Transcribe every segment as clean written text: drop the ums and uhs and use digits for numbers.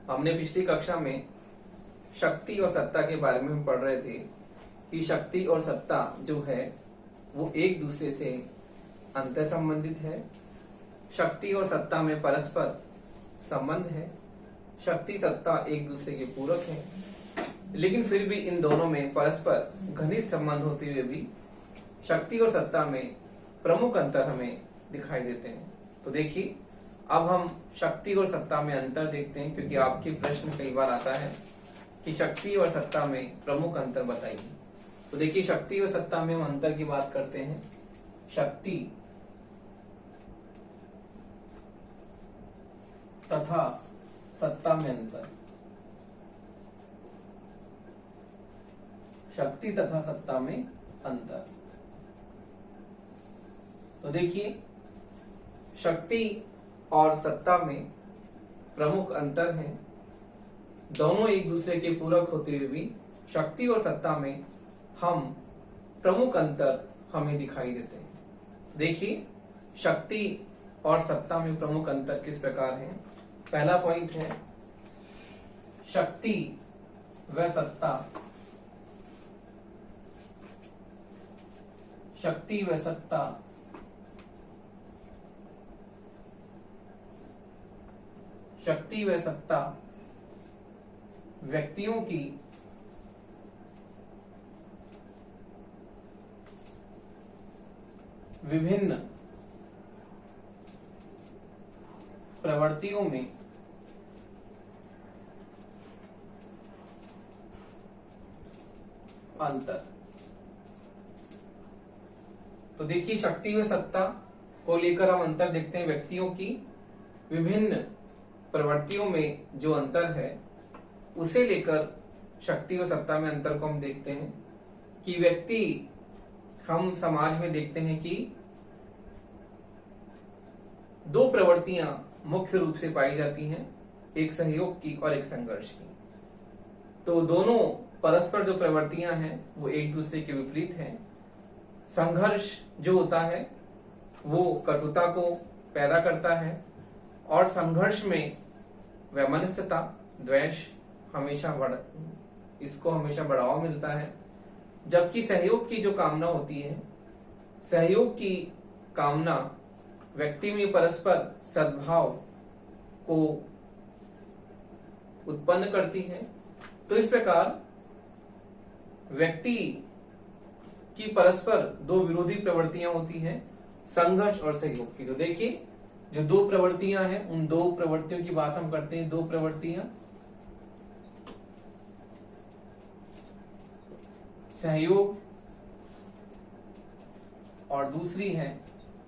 हमने पिछली कक्षा में शक्ति और सत्ता के बारे में पढ़ रहे थे कि शक्ति और सत्ता जो है वो एक दूसरे से अंतर संबंधित है। शक्ति और सत्ता में परस्पर संबंध है। शक्ति सत्ता एक दूसरे के पूरक है, लेकिन फिर भी इन दोनों में परस्पर घनिष्ठ संबंध होते हुए भी शक्ति और सत्ता में प्रमुख अंतर हमें दिखाई देते हैं। तो देखिए, अब हम शक्ति और सत्ता में अंतर देखते हैं, क्योंकि आपके प्रश्न कई बार आता है कि शक्ति और सत्ता में प्रमुख अंतर बताइए। तो देखिए, शक्ति और सत्ता में हम अंतर की बात करते हैं। शक्ति तथा सत्ता में अंतर। शक्ति तथा सत्ता में अंतर। तो देखिए, शक्ति और सत्ता में प्रमुख अंतर है। दोनों एक दूसरे के पूरक होते हुए भी शक्ति और सत्ता में हम प्रमुख अंतर हमें दिखाई देते हैं। देखिए, शक्ति और सत्ता में प्रमुख अंतर किस प्रकार है। पहला पॉइंट है, शक्ति व सत्ता। शक्ति व सत्ता शक्ति व सत्ता व्यक्तियों की विभिन्न प्रवृत्तियों में अंतर। तो देखिए, शक्ति व सत्ता को लेकर हम अंतर देखते हैं। व्यक्तियों की विभिन्न प्रवृत्तियों में जो अंतर है उसे लेकर शक्ति और सत्ता में अंतर को हम देखते हैं कि व्यक्ति, हम समाज में देखते हैं कि दो प्रवृत्तियां मुख्य रूप से पाई जाती हैं, एक सहयोग की और एक संघर्ष की। तो दोनों परस्पर जो प्रवृत्तियां हैं वो एक दूसरे के विपरीत हैं। संघर्ष जो होता है वो कटुता को पैदा करता है और संघर्ष में वैमनस्यता, द्वेष इसको हमेशा बढ़ावा मिलता है। जबकि सहयोग की जो कामना होती है, सहयोग की कामना व्यक्ति में परस्पर सद्भाव को उत्पन्न करती है। तो इस प्रकार व्यक्ति की परस्पर दो विरोधी प्रवृत्तियां होती हैं, संघर्ष और सहयोग की। तो देखिए, जो दो प्रवृत्तियां हैं उन दो प्रवृत्तियों की बात हम करते हैं। दो प्रवृत्तियां, सहयोग और दूसरी है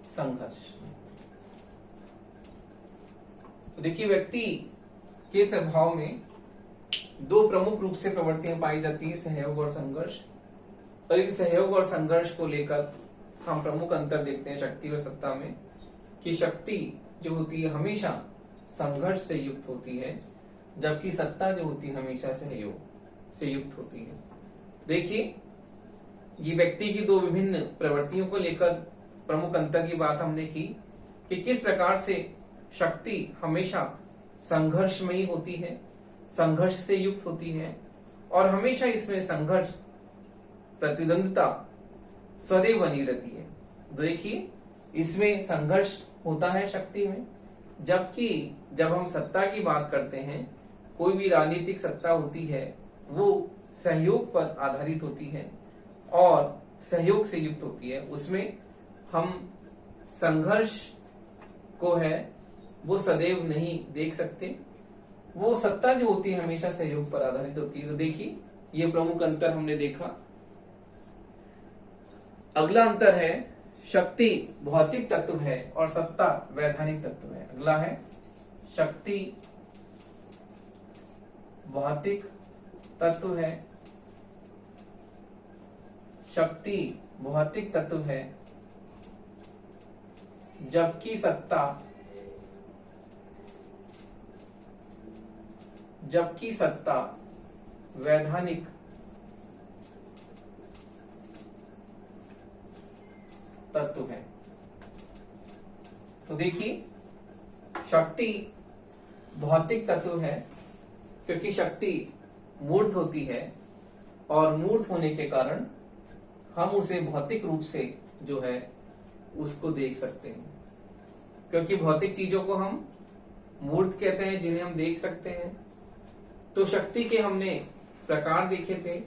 संघर्ष। तो देखिए, व्यक्ति के स्वभाव में दो प्रमुख रूप से प्रवृत्तियां पाई जाती है, सहयोग और संघर्ष। और इस सहयोग और संघर्ष को लेकर हम प्रमुख अंतर देखते हैं शक्ति और सत्ता में, कि शक्ति जो होती है हमेशा संघर्ष से युक्त होती है, जबकि सत्ता जो होती है हमेशा सहयोग से युक्त होती है। देखिए, ये व्यक्ति की दो विभिन्न प्रवृत्तियों को लेकर प्रमुख अंतर की बात हमने की कि किस प्रकार से शक्ति हमेशा संघर्ष में ही होती है, संघर्ष से युक्त होती है और हमेशा इसमें संघर्ष, प्रतिद्वंदिता सदैव बनी रहती है। देखिए, इसमें संघर्ष होता है शक्ति में, जबकि जब हम सत्ता की बात करते हैं, कोई भी राजनीतिक सत्ता होती है वो सहयोग पर आधारित होती है और सहयोग से युक्त होती है। उसमें हम संघर्ष को है वो सदैव नहीं देख सकते। वो सत्ता जो होती है हमेशा सहयोग पर आधारित होती है। तो देखिए, ये प्रमुख अंतर हमने देखा। अगला अंतर है, शक्ति भौतिक तत्व है और सत्ता वैधानिक तत्व है। अगला है, शक्ति भौतिक तत्व है, शक्ति भौतिक तत्व है, जबकि सत्ता वैधानिक तत्व है। तो देखिए, शक्ति भौतिक तत्व है क्योंकि शक्ति मूर्त होती है और मूर्त होने के कारण हम उसे भौतिक रूप से जो है उसको देख सकते हैं, क्योंकि भौतिक चीजों को हम मूर्त कहते हैं जिन्हें हम देख सकते हैं। तो शक्ति के हमने प्रकार देखे थे,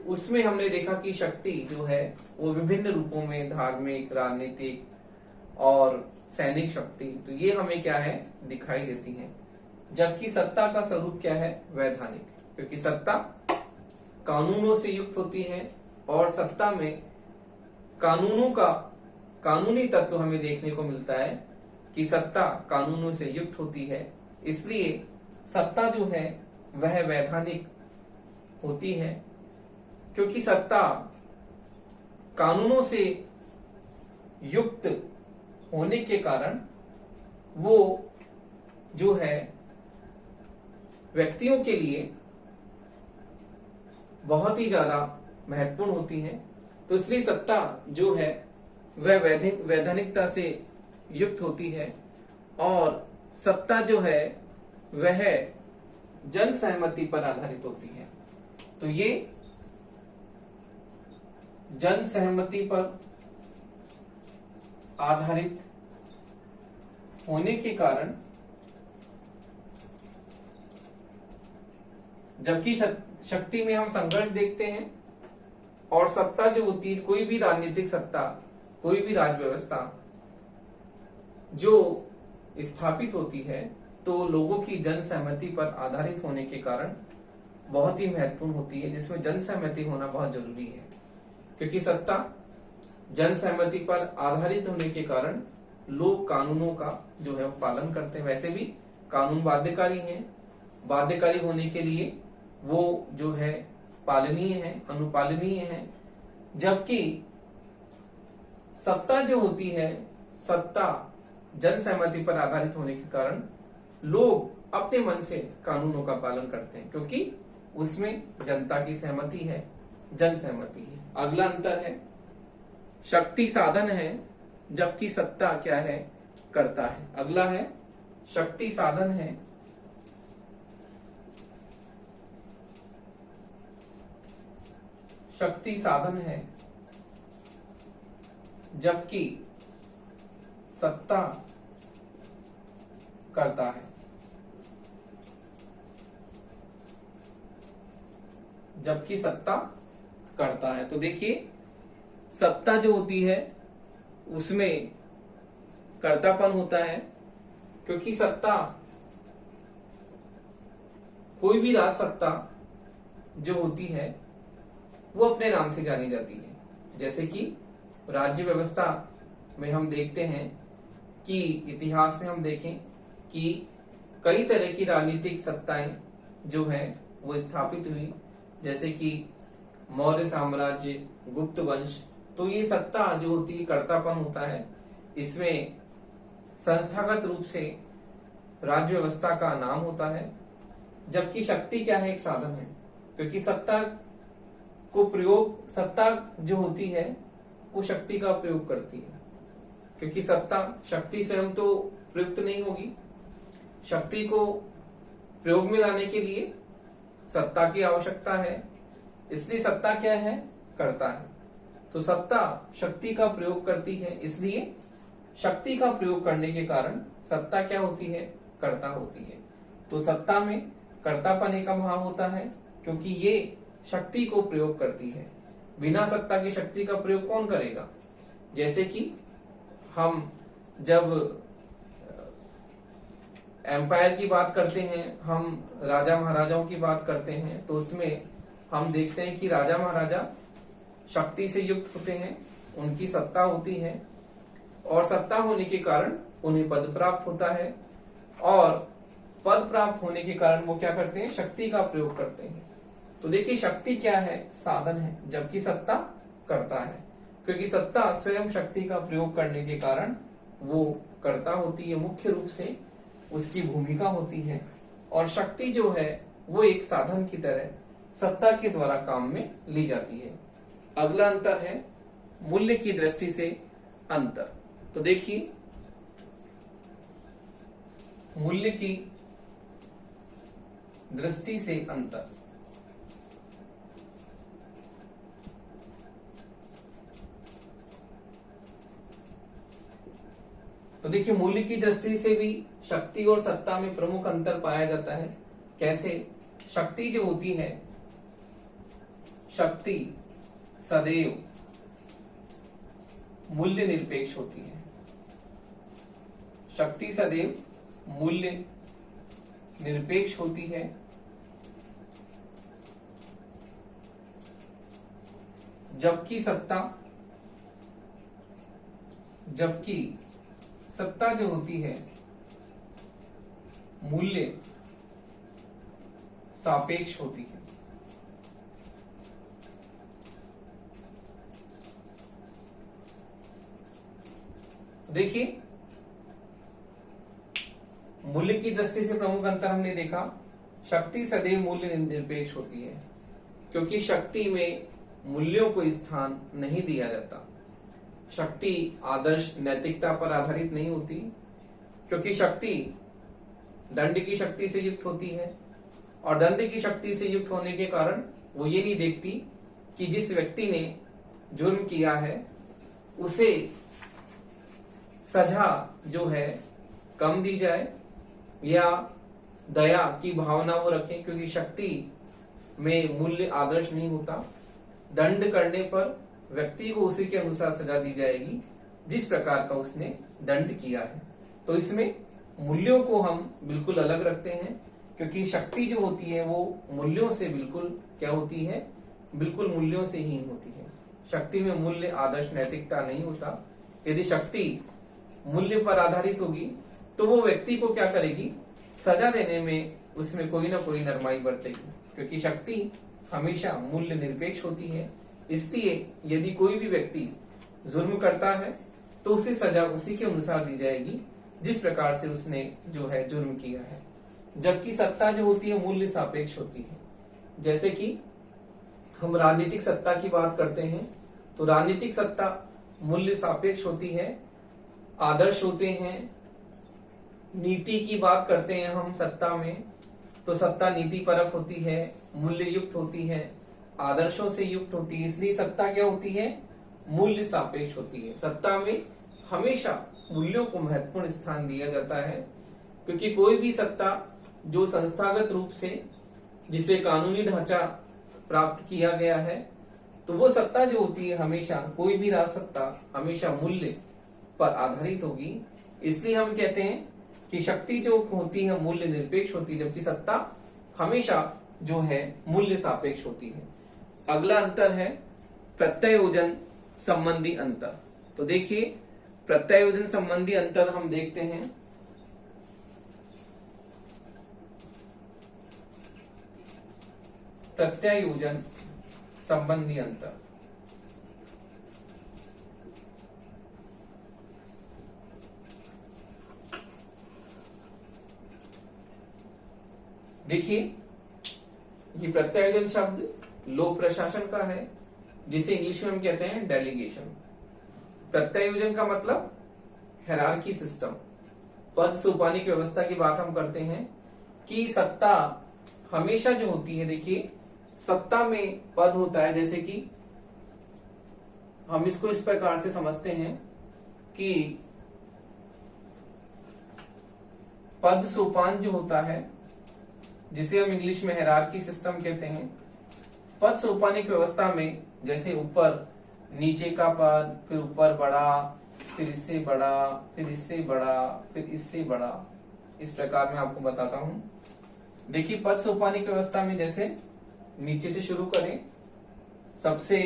उसमें हमने देखा कि शक्ति जो है वो विभिन्न रूपों में, धार्मिक, राजनीतिक और सैनिक शक्ति, तो ये हमें क्या है दिखाई देती है। जबकि सत्ता का स्वरूप क्या है, वैधानिक, क्योंकि सत्ता कानूनों से युक्त होती है और सत्ता में कानूनों का कानूनी तत्व हमें देखने को मिलता है कि सत्ता कानूनों से युक्त होती है, इसलिए सत्ता जो है वह वैधानिक होती है। क्योंकि सत्ता कानूनों से युक्त होने के कारण वो जो है व्यक्तियों के लिए बहुत ही ज्यादा महत्वपूर्ण होती है। तो इसलिए सत्ता जो है वह वैधानिकता से युक्त होती है और सत्ता जो है वह जन सहमति पर आधारित होती है। तो ये जन सहमति पर आधारित होने के कारण, जबकि शक्ति में हम संघर्ष देखते हैं और सत्ता जो होती है, कोई भी राजनीतिक सत्ता, कोई भी राज्य व्यवस्था जो स्थापित होती है तो लोगों की जन सहमति पर आधारित होने के कारण बहुत ही महत्वपूर्ण होती है, जिसमें जन सहमति होना बहुत जरूरी है। क्योंकि सत्ता जन सहमति पर आधारित होने के कारण लोग कानूनों का जो है वो पालन करते हैं। वैसे भी कानून बाध्यकारी हैं, बाध्यकारी होने के लिए वो जो है पालनीय है, अनुपालनीय है। जबकि सत्ता जो होती है, सत्ता जन सहमति पर आधारित होने के कारण लोग अपने मन से कानूनों का पालन करते हैं, क्योंकि उसमें जनता की सहमति है, जन सहमति है। अगला अंतर है, शक्ति साधन है जबकि सत्ता क्या है, करता है। अगला है, शक्ति साधन है शक्ति साधन है जबकि सत्ता करता है। जबकि सत्ता करता है। तो देखिए, सत्ता जो होती है उसमें कर्तापन होता है, क्योंकि सत्ता, कोई भी राज सत्ता जो होती है वो अपने नाम से जानी जाती है। जैसे कि राज्य व्यवस्था में हम देखते हैं कि इतिहास में हम देखें कि कई तरह की राजनीतिक सत्ताएं जो हैं वो स्थापित हुई, जैसे कि मौर्य साम्राज्य, गुप्त वंश। तो ये सत्ता जो होती है, कर्तापन होता है, इसमें संस्थागत रूप से राज्य व्यवस्था का नाम होता है। जबकि शक्ति क्या है, एक साधन है, क्योंकि सत्ता को प्रयोग, सत्ता जो होती है वो शक्ति का प्रयोग करती है, क्योंकि सत्ता, शक्ति स्वयं तो प्रयुक्त नहीं होगी। शक्ति को प्रयोग में लाने के लिए सत्ता की आवश्यकता है, इसलिए सत्ता क्या है, करता है। तो सत्ता शक्ति का प्रयोग करती है, इसलिए शक्ति का प्रयोग करने के कारण सत्ता क्या होती है, कर्ता होती है। तो सत्ता में कर्तापन एक भाव होता है, क्योंकि ये शक्ति को प्रयोग करती है। बिना सत्ता की शक्ति का प्रयोग कौन करेगा? जैसे कि हम जब एम्पायर की बात करते हैं, हम राजा महाराजाओं की बात करते हैं, तो उसमें हम देखते हैं कि राजा महाराजा शक्ति से युक्त होते हैं, उनकी सत्ता होती है और सत्ता होने के कारण उन्हें पद प्राप्त होता है, और पद प्राप्त होने के कारण वो क्या करते हैं, शक्ति का प्रयोग करते हैं। तो देखिए, शक्ति क्या है, साधन है, जबकि सत्ता करता है, क्योंकि सत्ता स्वयं शक्ति का प्रयोग करने के कारण वो कर्ता होती है, मुख्य रूप से उसकी भूमिका होती है, और शक्ति जो है वो एक साधन की तरह सत्ता के द्वारा काम में ली जाती है। अगला अंतर है मूल्य की दृष्टि से अंतर। तो देखिए, मूल्य की दृष्टि से अंतर। तो देखिए, मूल्य की दृष्टि से भी शक्ति और सत्ता में प्रमुख अंतर पाया जाता है। कैसे? शक्ति जो होती है, शक्ति सदैव मूल्य निरपेक्ष होती है। शक्ति सदैव मूल्य निरपेक्ष होती है, जबकि सत्ता जो होती है मूल्य सापेक्ष होती है। देखिए, मूल्य की दृष्टि से प्रमुख अंतर हमने देखा, शक्ति सदैव मूल्य निरपेक्ष होती है, क्योंकि शक्ति में मूल्यों को स्थान नहीं दिया जाता। शक्ति आदर्श नैतिकता पर आधारित नहीं होती, क्योंकि शक्ति दंड की शक्ति से युक्त होती है, और दंड की शक्ति से युक्त होने के कारण वो ये नहीं देखती कि जिस व्यक्ति ने जुर्म किया है उसे सजा जो है कम दी जाए, या दया की भावना वो रखें, क्योंकि शक्ति में मूल्य आदर्श नहीं होता। दंड करने पर व्यक्ति को उसी के अनुसार सजा दी जाएगी जिस प्रकार का उसने दंड किया है। तो इसमें मूल्यों को हम बिल्कुल अलग रखते हैं, क्योंकि शक्ति जो होती है वो मूल्यों से बिल्कुल क्या होती है, बिल्कुल मूल्यों से हीन होती है। शक्ति में मूल्य आदर्श नैतिकता नहीं होता। यदि शक्ति मूल्य पर आधारित होगी तो वो व्यक्ति को क्या करेगी, सजा देने में उसमें कोई ना कोई नरमाई बरतेगी, क्योंकि शक्ति हमेशा मूल्य निरपेक्ष होती है। इसलिए यदि कोई भी व्यक्ति जुर्म करता है तो उसे सजा उसी के अनुसार दी जाएगी जिस प्रकार से उसने जो है जुर्म किया है। जबकि सत्ता जो होती है मूल्य सापेक्ष होती है। जैसे कि हम राजनीतिक सत्ता की बात करते हैं तो राजनीतिक सत्ता मूल्य सापेक्ष होती है, आदर्श होते हैं। नीति की बात करते हैं हम सत्ता में, तो सत्ता नीति परक होती है, मूल्य युक्त होती है, आदर्शों से युक्त होती है। इसलिए सत्ता क्या होती है, मूल्य सापेक्ष होती है। सत्ता में हमेशा मूल्यों को महत्वपूर्ण स्थान दिया जाता है, क्योंकि कोई भी सत्ता जो संस्थागत रूप से जिसे कानूनी ढांचा प्राप्त किया गया है, तो वो सत्ता जो होती है हमेशा, कोई भी राज सत्ता हमेशा मूल्य पर आधारित होगी। इसलिए हम कहते हैं कि शक्ति जो होती है मूल्य निरपेक्ष होती है, जबकि सत्ता हमेशा जो है मूल्य सापेक्ष होती है। अगला अंतर है प्रत्यायोजन संबंधी अंतर। तो देखिए, प्रत्यायोजन संबंधी अंतर हम देखते हैं। प्रत्यायोजन संबंधी अंतर, देखिए ये प्रत्यायोजन शब्द लोक प्रशासन का है, जिसे इंग्लिश में हम कहते हैं डेलीगेशन। प्रत्यायोजन का मतलब हायरार्की सिस्टम, पद सोपानिक व्यवस्था की बात हम करते हैं कि सत्ता हमेशा जो होती है, देखिए सत्ता में पद होता है, जैसे कि हम इसको इस प्रकार से समझते हैं कि पद सोपान जो होता है, जिसे हम इंग्लिश में हायरार्की सिस्टम कहते हैं, पद सोपानिक व्यवस्था में जैसे ऊपर नीचे का पद, फिर ऊपर बड़ा, फिर इससे बड़ा, फिर इससे बड़ा, फिर इससे बड़ा, इस प्रकार मैं आपको बताता हूं। देखिए पद सोपानिक व्यवस्था में जैसे नीचे से शुरू करें, सबसे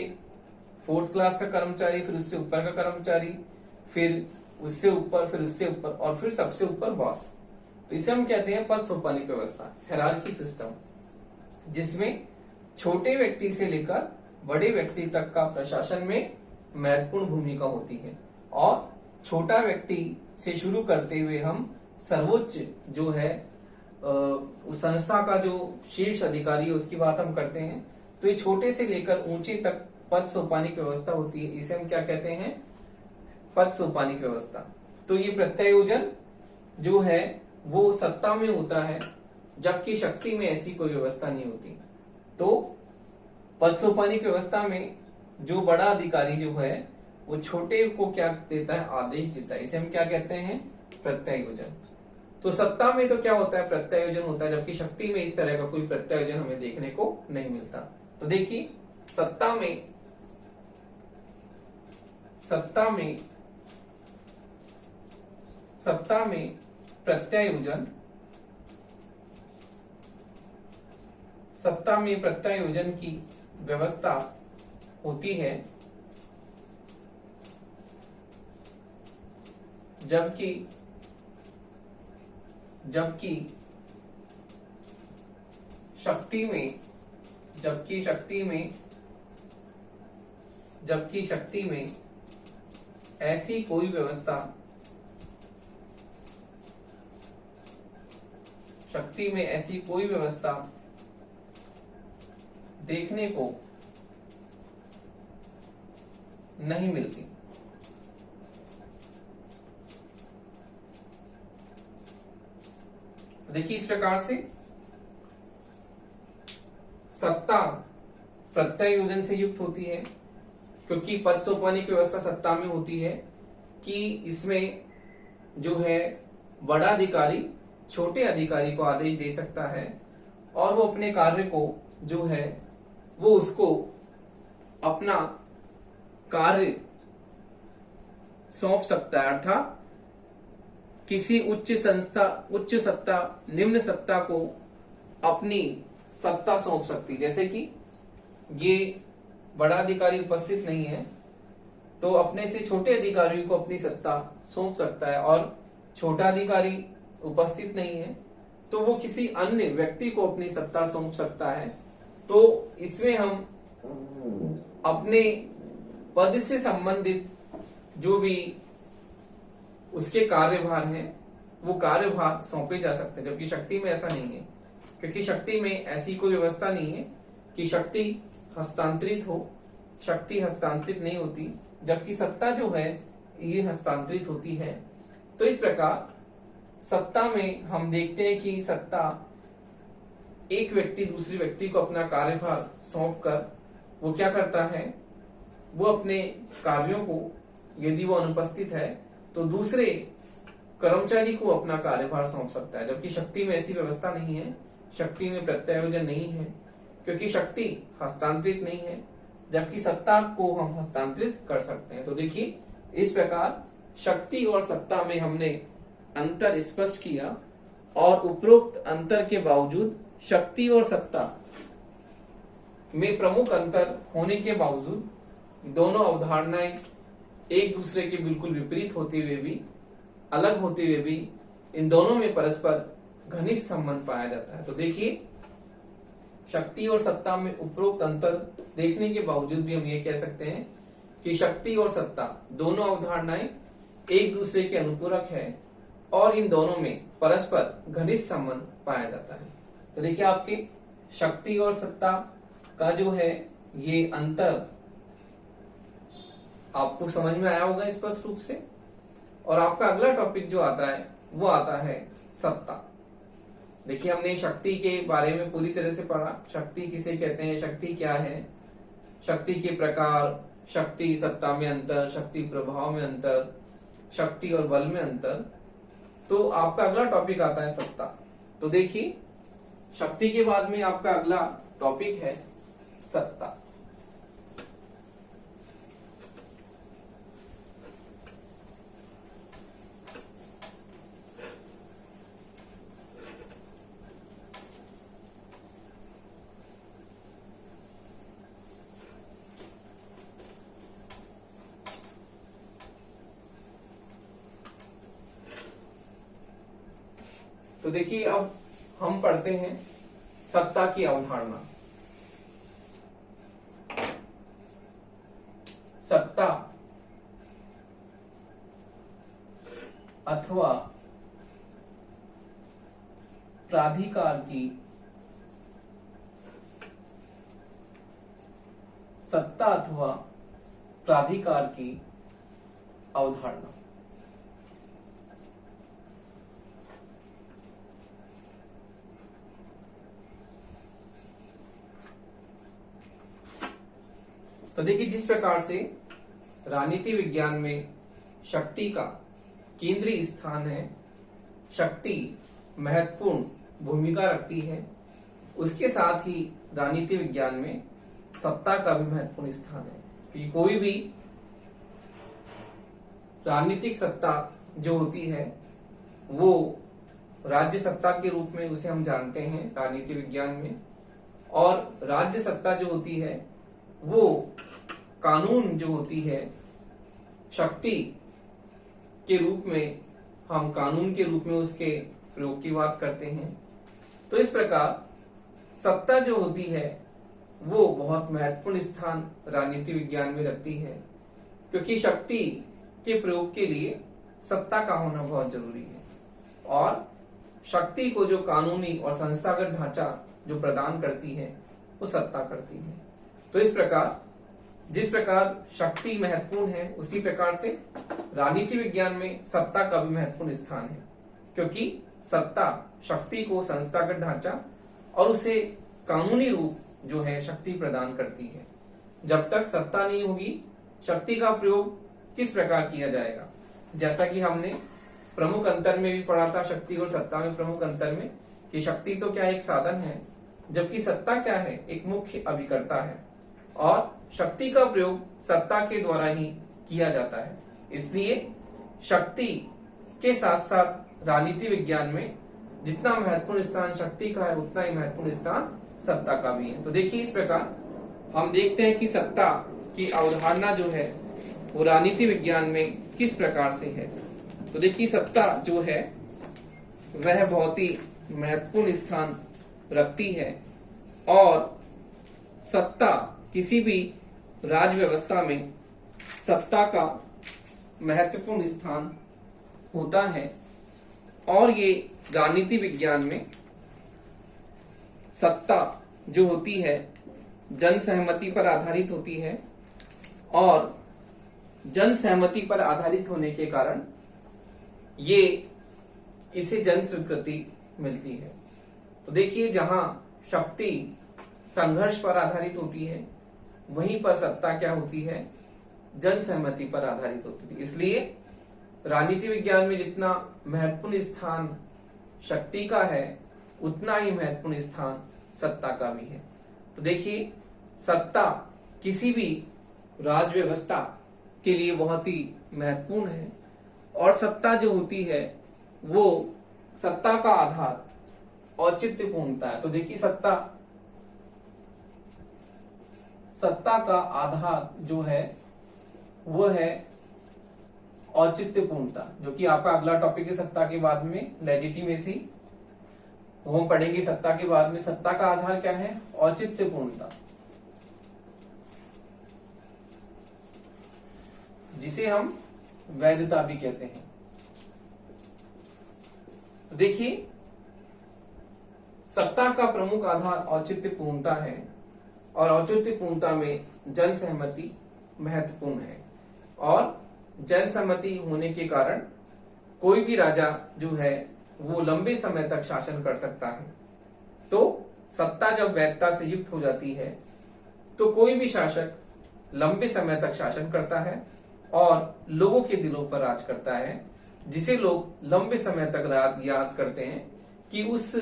4th क्लास का कर्मचारी, फिर उससे ऊपर का कर्मचारी, फिर उससे ऊपर, फिर उससे ऊपर, और फिर सबसे ऊपर बॉस। तो इसे हम कहते हैं पद सोपानिक व्यवस्था, हायरार्की सिस्टम, जिसमें छोटे व्यक्ति से लेकर बड़े व्यक्ति तक का प्रशासन में महत्वपूर्ण भूमिका होती है। और छोटा व्यक्ति से शुरू करते हुए हम सर्वोच्च जो है उस संस्था का जो शीर्ष अधिकारी है उसकी बात हम करते हैं। तो ये छोटे से लेकर ऊंचे तक पद सोपानिक व्यवस्था होती है, इसे हम क्या कहते हैं, पद सोपानिक व्यवस्था। तो ये प्रत्यायोजन जो है वो सत्ता में होता है, जबकि शक्ति में ऐसी कोई व्यवस्था नहीं होती। तो पद सोपानिक व्यवस्था में जो बड़ा अधिकारी जो है वो छोटे को क्या देता है, आदेश देता है। इसे हम क्या कहते हैं, प्रत्यायोजन। तो सत्ता में तो क्या होता है, प्रत्यायोजन होता है, जबकि शक्ति में इस तरह का कोई प्रत्यायोजन हमें देखने को नहीं मिलता। तो देखिए सत्ता में प्रत्यायोजन की व्यवस्था होती है, जबकि शक्ति में ऐसी कोई व्यवस्था देखने को नहीं मिलती। देखिए इस प्रकार से सत्ता प्रत्यायोजन से युक्त होती है, क्योंकि पद सोपानिक व्यवस्था सत्ता में होती है कि इसमें जो है बड़ा अधिकारी छोटे अधिकारी को आदेश दे सकता है और वो अपने कार्य को जो है वो उसको अपना कार्य सौंप सकता है, अर्थात किसी उच्च सत्ता निम्न सत्ता को अपनी सत्ता सौंप सकती। जैसे कि ये बड़ा अधिकारी उपस्थित नहीं है तो अपने से छोटे अधिकारी को अपनी सत्ता सौंप सकता है, और छोटा अधिकारी उपस्थित नहीं है तो वो किसी अन्य व्यक्ति को अपनी सत्ता सौंप सकता है। तो इसमें हम अपने पद से संबंधित जो भी उसके कार्यभार हैं वो कार्यभार सौंपे जा सकते हैं, जबकि शक्ति में ऐसा नहीं है, क्योंकि शक्ति में ऐसी कोई व्यवस्था नहीं है कि शक्ति हस्तांतरित हो। शक्ति हस्तांतरित नहीं होती, जबकि सत्ता जो है ये हस्तांतरित होती है। तो इस प्रकार सत्ता में हम देखते हैं कि सत्ता एक व्यक्ति दूसरे व्यक्ति को अपना कार्यभार सौंप कर वो क्या करता है, वो अपने कार्यों को यदि वो अनुपस्थित है तो दूसरे कर्मचारी को अपना कार्यभार सौंप सकता है, जबकि शक्ति में ऐसी व्यवस्था नहीं है। शक्ति में प्रत्यायोजन नहीं है, क्योंकि शक्ति हस्तांतरित नहीं है, जबकि सत्ता को हम हस्तांतरित कर सकते हैं। तो देखिए इस प्रकार शक्ति और सत्ता में हमने अंतर स्पष्ट किया, और उपरोक्त अंतर के बावजूद शक्ति और सत्ता में प्रमुख अंतर होने के बावजूद दोनों अवधारणाएं एक दूसरे के बिल्कुल विपरीत होते हुए भी, अलग होते हुए भी, इन दोनों में परस्पर घनिष्ठ संबंध पाया जाता है। तो देखिए शक्ति और सत्ता में उपरोक्त अंतर देखने के बावजूद भी हम ये कह सकते हैं कि शक्ति और सत्ता दोनों अवधारणाएं एक दूसरे के अनुपूरक है और इन दोनों में परस्पर घनिष्ठ संबंध पाया जाता है। तो देखिए आपके शक्ति और सत्ता का जो है ये अंतर आपको समझ में आया होगा स्पष्ट रूप से। और आपका अगला टॉपिक जो आता है वो आता है सत्ता। देखिए हमने शक्ति के बारे में पूरी तरह से पढ़ा, शक्ति किसे कहते हैं, शक्ति क्या है, शक्ति के प्रकार, शक्ति सत्ता में अंतर, शक्ति प्रभाव में अंतर, शक्ति और बल में अंतर। तो आपका अगला टॉपिक आता है सत्ता। तो देखिए शक्ति के बाद में आपका अगला टॉपिक है सत्ता। तो देखिए अब हम पढ़ते हैं सत्ता की अवधारणा। सत्ता अथवा प्राधिकार की, सत्ता अथवा प्राधिकार की अवधारणा। तो देखिए, जिस प्रकार से राजनीति विज्ञान में शक्ति का केंद्रीय स्थान है, शक्ति महत्वपूर्ण भूमिका रखती है, उसके साथ ही राजनीति विज्ञान में सत्ता का भी महत्वपूर्ण स्थान है। कि कोई भी राजनीतिक सत्ता जो होती है वो राज्य सत्ता के रूप में उसे हम जानते हैं राजनीति विज्ञान में, और राज्य सत्ता जो होती है वो कानून जो होती है शक्ति के रूप में, हम कानून के रूप में उसके प्रयोग की बात करते हैं। तो इस प्रकार सत्ता जो होती है वो बहुत महत्वपूर्ण स्थान राजनीति विज्ञान में रखती है, क्योंकि शक्ति के प्रयोग के लिए सत्ता का होना बहुत जरूरी है, और शक्ति को जो कानूनी और संस्थागत ढांचा जो प्रदान करती है वो सत्ता करती है। तो इस प्रकार जिस प्रकार शक्ति महत्वपूर्ण है, उसी प्रकार से राजनीति विज्ञान में सत्ता का भी महत्वपूर्ण स्थान है, क्योंकि सत्ता शक्ति को संस्थागत ढांचा और उसे कानूनी रूप जो है शक्ति प्रदान करती है। जब तक सत्ता नहीं होगी, शक्ति का प्रयोग किस प्रकार किया जाएगा? जैसा कि हमने प्रमुख अंतर में भी पढ़ा था, शक्ति और सत्ता में प्रमुख अंतर में, कि शक्ति तो क्या एक साधन है, जबकि सत्ता क्या है? एक मुख्य अभिकर्ता है, और शक्ति का प्रयोग सत्ता के द्वारा ही किया जाता है। इसलिए शक्ति के साथ साथ राजनीति विज्ञान में जितना महत्वपूर्ण स्थान शक्ति का है, उतना ही महत्वपूर्ण स्थान सत्ता का भी है। तो देखिए, इस प्रकार हम देखते हैं कि सत्ता की अवधारणा जो है वो राजनीति विज्ञान में किस प्रकार से है। तो देखिए, सत्ता जो है वह बहुत ही महत्वपूर्ण स्थान रखती है, और सत्ता किसी भी राज्य व्यवस्था में सत्ता का महत्वपूर्ण स्थान होता है, और ये राजनीति विज्ञान में सत्ता जो होती है जन सहमति पर आधारित होती है, और जन सहमति पर आधारित होने के कारण ये इसे जन स्वीकृति मिलती है। तो देखिए, जहां शक्ति संघर्ष पर आधारित होती है, वहीं पर सत्ता क्या होती है? जन सहमति पर आधारित होती है। इसलिए राजनीति विज्ञान में जितना महत्वपूर्ण स्थान शक्ति का है, उतना ही महत्वपूर्ण स्थान सत्ता का भी है। तो देखिए, सत्ता किसी भी राज्य व्यवस्था के लिए बहुत ही महत्वपूर्ण है, और सत्ता जो होती है वो सत्ता का आधार औचित्यपूर्णता है। तो देखिए, सत्ता का आधार जो है वो है औचित्यपूर्णता, जो कि आपका अगला टॉपिक है सत्ता के बाद में लेजिटिमेसी, वो हम पढ़ेंगे सत्ता के बाद में। सत्ता का आधार क्या है? औचित्यपूर्णता, जिसे हम वैधता भी कहते हैं। तो देखिए, सत्ता का प्रमुख आधार औचित्यपूर्णता है, और औचित्यपूर्णता में जन सहमति महत्वपूर्ण है, और जन सहमति होने के कारण कोई भी राजा जो है वो लंबे समय तक शासन कर सकता है। तो सत्ता जब वैधता से युक्त हो जाती है तो कोई भी शासक लंबे समय तक शासन करता है और लोगों के दिलों पर राज करता है, जिसे लोग लंबे समय तक याद करते हैं कि उस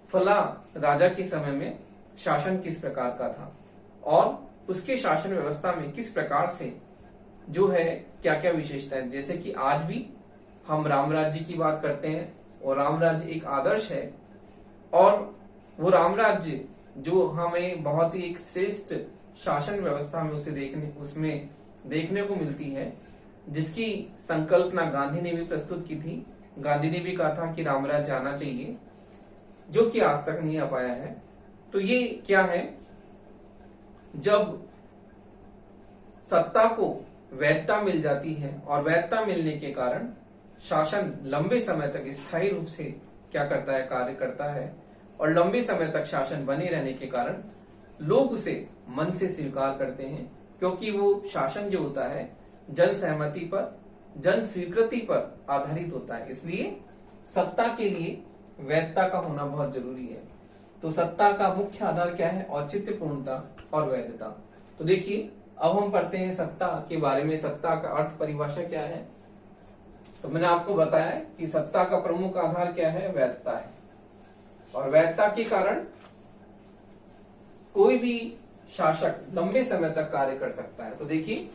फला राजा के समय में शासन किस प्रकार का था, और उसके शासन व्यवस्था में किस प्रकार से जो है क्या क्या विशेषताएं। जैसे कि आज भी हम राम राज्य की बात करते हैं, और राम राज्य एक आदर्श है, और वो राम राज्य जो हमें बहुत ही एक श्रेष्ठ शासन व्यवस्था में उसमें देखने को मिलती है, जिसकी संकल्पना गांधी ने भी प्रस्तुत की थी। गांधी ने भी कहा था कि राम राज्य आना चाहिए, जो कि आज तक नहीं आ पाया है। तो ये क्या है? जब सत्ता को वैधता मिल जाती है, और वैधता मिलने के कारण शासन लंबे समय तक स्थायी रूप से क्या करता है? कार्य करता है, और लंबे समय तक शासन बने रहने के कारण लोग उसे मन से स्वीकार करते हैं, क्योंकि वो शासन जो होता है जन सहमति पर, जन स्वीकृति पर आधारित होता है। इसलिए सत्ता के लिए वैधता का होना बहुत जरूरी है। तो सत्ता का मुख्य आधार क्या है? औचित्यपूर्णता और वैधता। तो देखिए, अब हम पढ़ते हैं सत्ता के बारे में। सत्ता का अर्थ परिभाषा क्या है? तो मैंने आपको बताया कि सत्ता का प्रमुख आधार क्या है? वैधता है। और वैधता के कारण कोई भी शासक लंबे समय तक कार्य कर सकता है। तो देखिए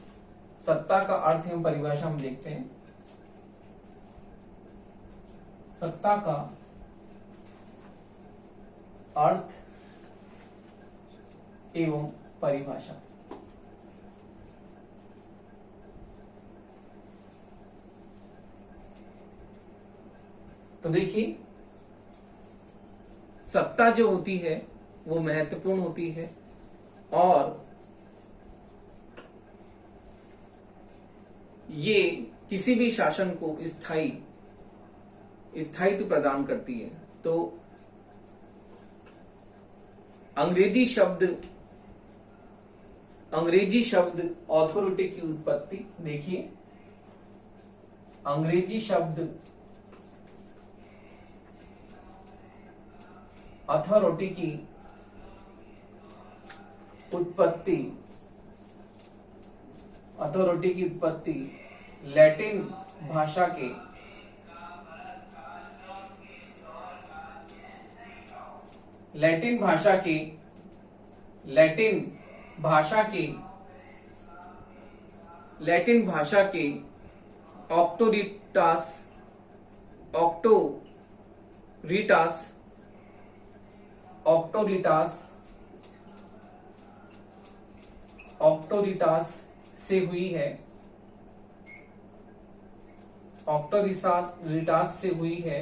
सत्ता का अर्थ एवं परिभाषा हम देखते हैं। सत्ता का अर्थ एवं परिभाषा। तो देखिए सत्ता जो होती है वो महत्वपूर्ण होती है और ये किसी भी शासन को स्थायित्व प्रदान करती है। तो अंग्रेजी शब्द ऑथोरिटी की उत्पत्ति देखिए। अंग्रेजी शब्द अथॉरिटी की उत्पत्ति लैटिन भाषा के ऑक्टोरिटास से हुई है। ऑक्टोरिटास से हुई है,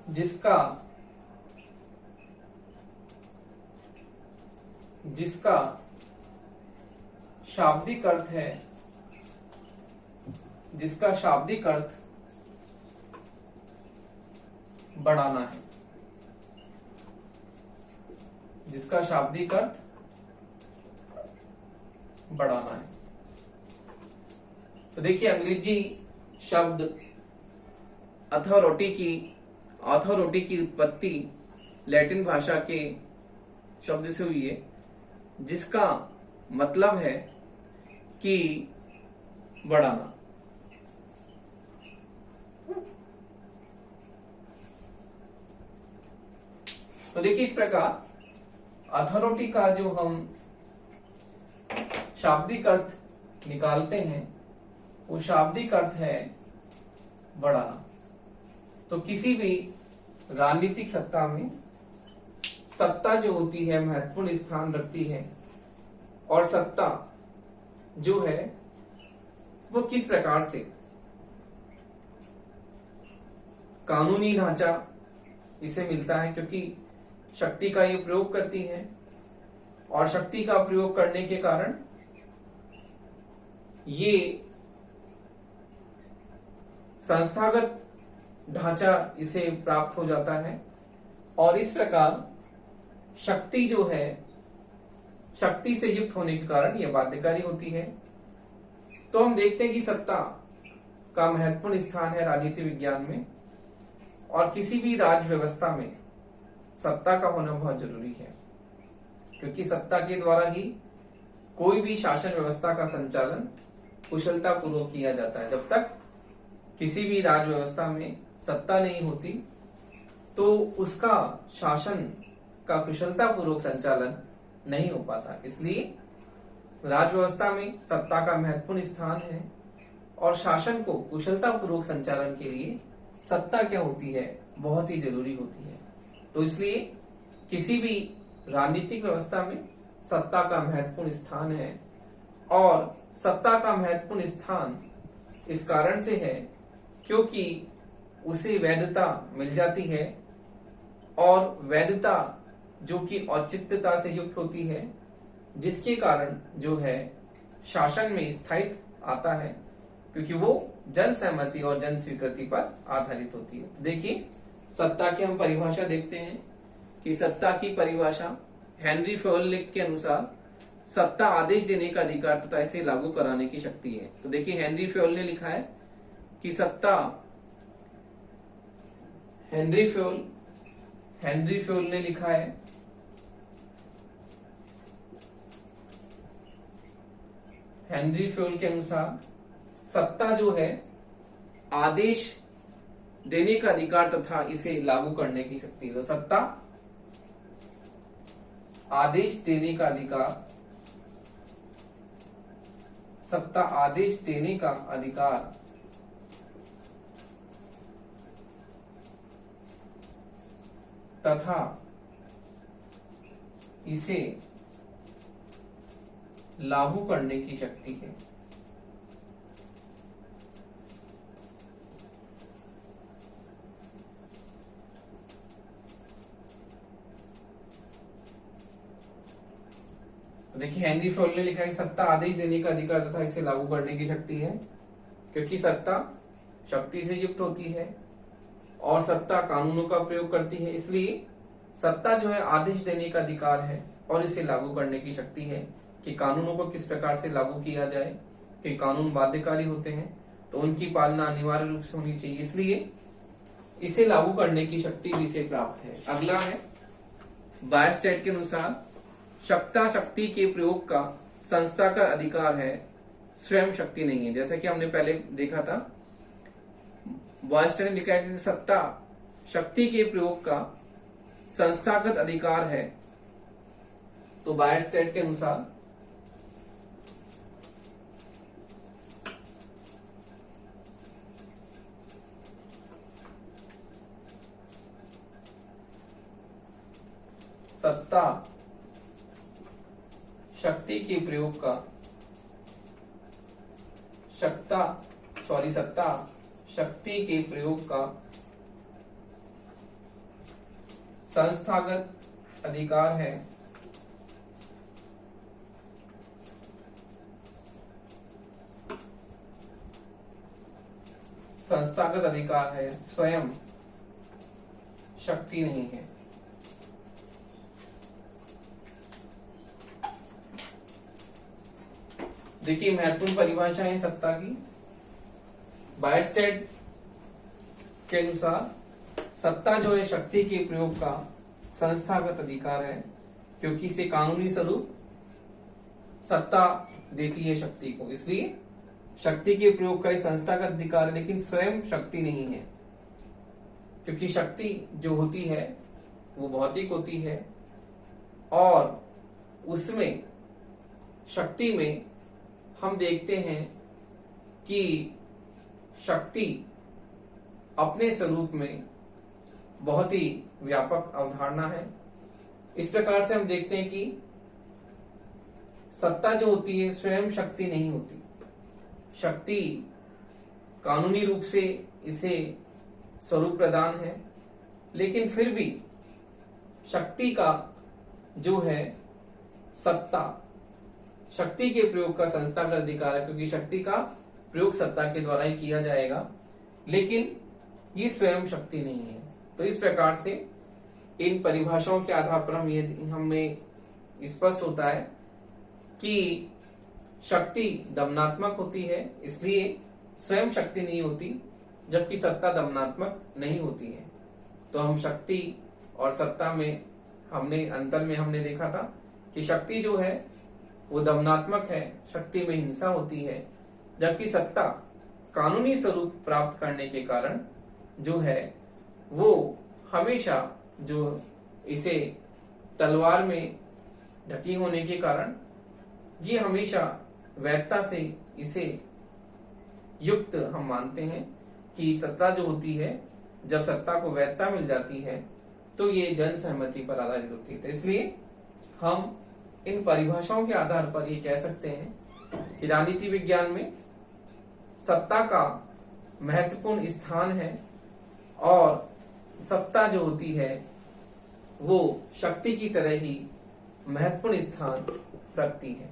जिसका शाब्दिक अर्थ है, जिसका शाब्दिक अर्थ बढ़ाना है। जिसका शाब्दिक अर्थ बढ़ाना है। तो देखिए अंग्रेजी शब्द अथॉरिटी की उत्पत्ति लैटिन भाषा के शब्द से हुई है, जिसका मतलब है कि बढ़ाना। तो देखिए इस प्रकार अथॉरिटी का जो हम शाब्दिक अर्थ निकालते हैं वो शाब्दिक अर्थ है बढ़ाना। तो किसी भी राजनीतिक सत्ता में सत्ता जो होती है महत्वपूर्ण स्थान रखती है और सत्ता जो है वो किस प्रकार से कानूनी ढांचा इसे मिलता है, क्योंकि शक्ति का ये प्रयोग करती है और शक्ति का प्रयोग करने के कारण ये संस्थागत ढांचा इसे प्राप्त हो जाता है और इस प्रकार शक्ति जो है शक्ति से युक्त होने के कारण यह बाध्यकारी होती है। तो हम देखते हैं कि सत्ता का महत्वपूर्ण स्थान है राजनीति विज्ञान में और किसी भी राज्य व्यवस्था में सत्ता का होना बहुत जरूरी है, क्योंकि सत्ता के द्वारा ही कोई भी शासन व्यवस्था का संचालन कुशलता पूर्वक किया जाता है। जब तक किसी भी राज्य व्यवस्था में सत्ता नहीं होती तो उसका शासन का कुशलता पूर्वक संचालन नहीं हो पाता। इसलिए राज्य व्यवस्था में सत्ता का महत्वपूर्ण स्थान है और शासन को कुशलता पूर्वक संचालन के लिए सत्ता क्या होती है, बहुत ही जरूरी होती है। तो इसलिए किसी भी राजनीतिक व्यवस्था में सत्ता का महत्वपूर्ण स्थान है और सत्ता का महत्वपूर्ण स्थान इस कारण से है क्योंकि उसे वैधता मिल जाती है और वैधता जो कि औचित्यता से युक्त होती है, जिसके कारण जो है शासन में स्थायित्व आता है, क्योंकि वो जन सहमति और जन स्वीकृति पर आधारित होती है। देखिए सत्ता की हम परिभाषा देखते हैं कि सत्ता की परिभाषा हेनरी फ्योल्निक के अनुसार सत्ता आदेश देने का अधिकार तथा इसे लागू कराने की शक्ति है। तो देखिए हेनरी फ्योल ने लिखा है कि सत्ता हेनरी फ्योल ने लिखा है हेनरी फ्योल के अनुसार सत्ता जो है आदेश देने का अधिकार तथा इसे लागू करने की शक्ति है। तो सत्ता आदेश देने का अधिकार, सत्ता आदेश देने का अधिकार तथा इसे लागू करने की शक्ति है। तो देखिए हेनरी फ्योल ने लिखा है सत्ता आदेश देने का अधिकार तथा इसे लागू करने की शक्ति है, क्योंकि सत्ता शक्ति से युक्त होती है और सत्ता कानूनों का प्रयोग करती है, इसलिए सत्ता जो है आदेश देने का अधिकार है और इसे लागू करने की शक्ति है कि कानूनों को किस प्रकार से लागू किया जाए। कि कानून बाध्यकारी होते हैं तो उनकी पालना अनिवार्य रूप से होनी चाहिए, इसलिए इसे लागू करने की शक्ति भी इसे प्राप्त है। अगला है बायरस्टेड के अनुसार सत्ता शक्ति के प्रयोग का संस्था का अधिकार है, स्वयं शक्ति नहीं है। जैसा कि हमने पहले देखा था, बायरस्टेड ने लिखा है कि सत्ता शक्ति के प्रयोग का संस्थागत अधिकार है। तो बायरस्टेड के अनुसार सत्ता शक्ति के प्रयोग का सत्ता शक्ति के प्रयोग का संस्थागत अधिकार है। संस्थागत अधिकार है, स्वयं शक्ति नहीं है। देखिए महत्वपूर्ण परिभाषा है सत्ता की। बायरस्टेड के अनुसार सत्ता जो है शक्ति के प्रयोग का संस्थागत अधिकार है, क्योंकि इसे कानूनी स्वरूप सत्ता देती है शक्ति को, इसलिए शक्ति के प्रयोग का संस्थागत अधिकार है, लेकिन स्वयं शक्ति नहीं है। क्योंकि शक्ति जो होती है वो भौतिक होती है और उसमें शक्ति में हम देखते हैं कि शक्ति अपने स्वरूप में बहुत ही व्यापक अवधारणा है। इस प्रकार से हम देखते हैं कि सत्ता जो होती है स्वयं शक्ति नहीं होती। शक्ति कानूनी रूप से इसे स्वरूप प्रदान है, लेकिन फिर भी शक्ति का जो है सत्ता शक्ति के प्रयोग का संस्थागत अधिकार है, क्योंकि शक्ति का प्रयोग सत्ता के द्वारा ही किया जाएगा, लेकिन ये स्वयं शक्ति नहीं है। तो इस प्रकार से इन परिभाषाओं के आधार पर हमें स्पष्ट होता है कि शक्ति दमनात्मक होती है, इसलिए स्वयं शक्ति नहीं होती, जबकि सत्ता दमनात्मक नहीं होती है। तो हम शक्ति और सत्ता में अंतर में हमने देखा था कि शक्ति जो है वो दमनात्मक है, शक्ति में हिंसा होती है, जबकि सत्ता कानूनी स्वरूप प्राप्त करने के कारण जो है वो हमेशा जो इसे तलवार में ढकी होने के कारण ये हमेशा वैधता से इसे युक्त हम मानते हैं कि सत्ता जो होती है, जब सत्ता को वैधता मिल जाती है तो ये जन सहमति पर आधारित होती है। तो इसलिए हम इन परिभाषाओं के आधार पर ये कह सकते हैं कि राजनीति विज्ञान में सत्ता का महत्वपूर्ण स्थान है और सत्ता जो होती है वो शक्ति की तरह ही महत्वपूर्ण स्थान रखती है।